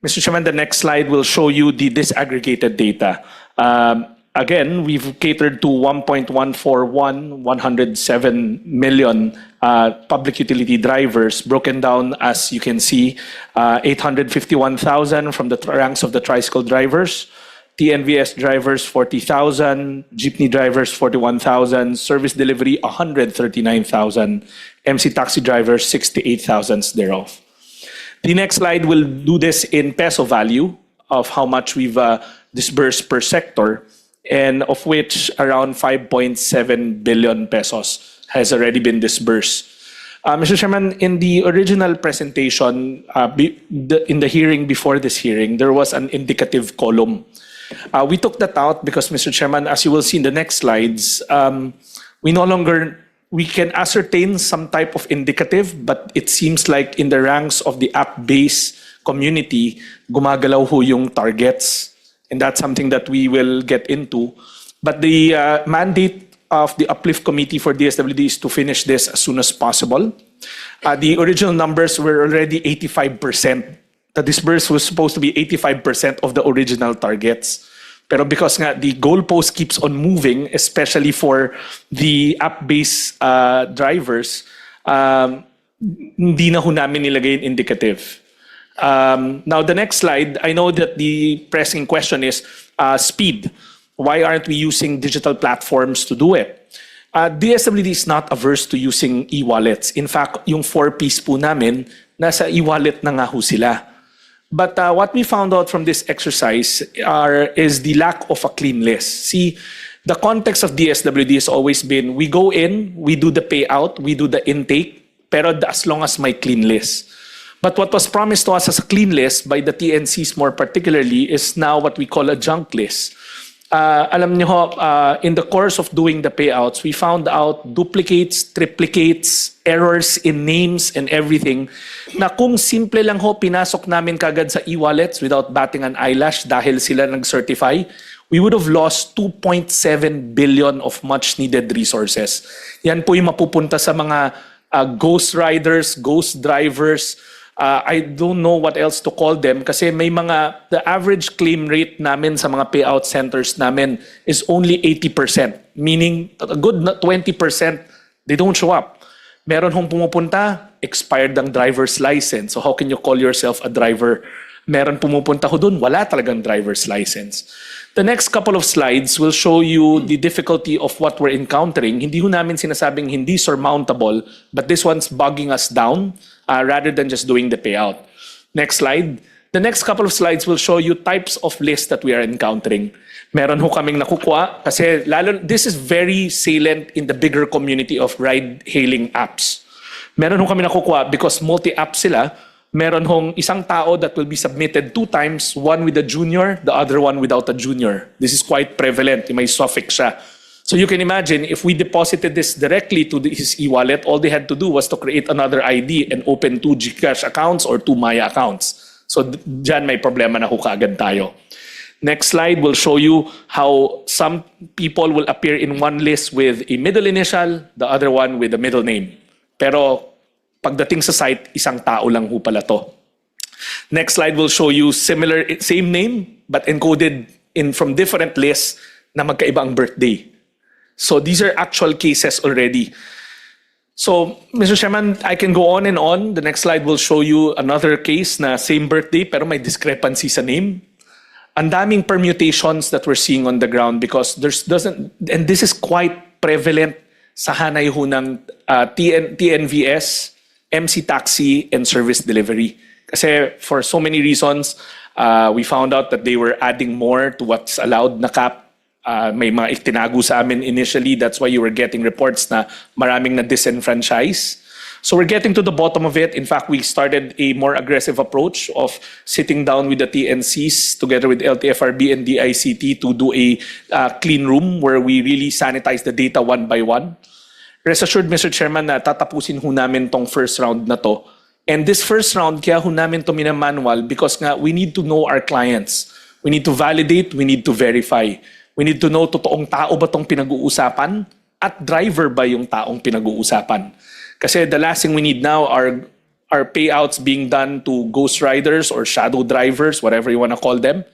Mr. Chairman, the next slide will show you the disaggregated data. Again, we've catered to 1.107 million public utility drivers, broken down, as you can see, 851,000 from the ranks of the tricycle drivers, TNVS drivers 40,000, jeepney drivers 41,000, service delivery 139,000, MC taxi drivers 68,000 thereof. The next slide will do this in peso value of how much we've disbursed per sector, and of which around 5.7 billion pesos has already been disbursed. Mr. Chairman, in the original presentation, in the hearing before this hearing, there was an indicative column. We took that out because, Mr. Chairman, as you will see in the next slides, we can ascertain some type of indicative, but it seems like in the ranks of the app-based community, gumagalaw ho yung targets. And that's something that we will get into. But the mandate of the Uplift Committee for DSWD is to finish this as soon as possible. The original numbers were already 85%. The disburse was supposed to be 85% of the original targets. Pero because nga the goalpost keeps on moving, especially for the app-based drivers, hindi na ho namin nilagay yung indicative. Now, the next slide, I know that the pressing question is speed. Why aren't we using digital platforms to do it? DSWD is not averse to using e-wallets. In fact, yung 4Ps po namin, nasa e-wallet na nga ho sila. But what we found out from this exercise is the lack of a clean list. See, the context of DSWD has always been, we go in, we do the payout, we do the intake, pero as long as my clean list. But what was promised to us as a clean list by the TNCs more particularly is now what we call a junk list. Alam niyo ho, in the course of doing the payouts, we found out duplicates, triplicates, errors in names and everything na kung simple lang ho pinasok namin kagad sa e-wallets without batting an eyelash dahil sila nag-certify, we would have lost 2.7 billion of much needed resources. Yan po yung mapupunta sa mga ghost riders, ghost drivers. I don't know what else to call them kasi may the average claim rate namin sa mga payout centers namin is only 80%, meaning a good 20% they don't show up. Meron hong pumupunta, expired ang driver's license. So how can you call yourself a driver? Meron pumupunta ho dun, wala talagang driver's license. The next couple of slides will show you the difficulty of what we're encountering. Hindi ho namin sinasabing hindi surmountable, but this one's bogging us down rather than just doing the payout. Next slide. The next couple of slides will show you types of lists that we are encountering. Meron ho kaming nakukuha kasi this is very salient in the bigger community of ride-hailing apps. Meron ho kami nakukuha because multi-app sila. Meron hong isang tao that will be submitted 2 times, one with a junior, the other one without a junior. This is quite prevalent. May suffix siya. So you can imagine, if we deposited this directly to his e-wallet, all they had to do was to create another ID and open 2 GCash accounts or 2 Maya accounts. So dyan may problema na ho kaagad tayo. Next slide will show you how some people will appear in one list with a middle initial, the other one with a middle name. Pero pagdating sa site, isang tao lang ho pala to. Next slide will show you same name but encoded from different lists na magkaiba ang birthday. So these are actual cases already. So, Mr. Chairman, I can go on and on. The next slide will show you another case na same birthday pero may discrepancy sa name. Ang daming permutations that we're seeing on the ground because and this is quite prevalent sa hanay ho ng TNVS, MC taxi, and service delivery. Kasi for so many reasons, we found out that they were adding more to what's allowed na cap. May mga itinago sa amin initially. That's why you were getting reports na maraming na disenfranchise. So we're getting to the bottom of it. In fact, we started a more aggressive approach of sitting down with the TNCs together with LTFRB and DICT to do a clean room where we really sanitize the data one by one. Rest assured, Mr. Chairman, na tatapusin ho namin tong first round na to. And this first round, kaya ho namin to minamanual because nga we need to know our clients. We need to validate, we need to verify. We need to know totoong tao ba tong pinag-uusapan at driver ba yung taong pinag-uusapan. Kasi the last thing we need now are are payouts being done to ghost riders or shadow drivers, whatever you want to call them?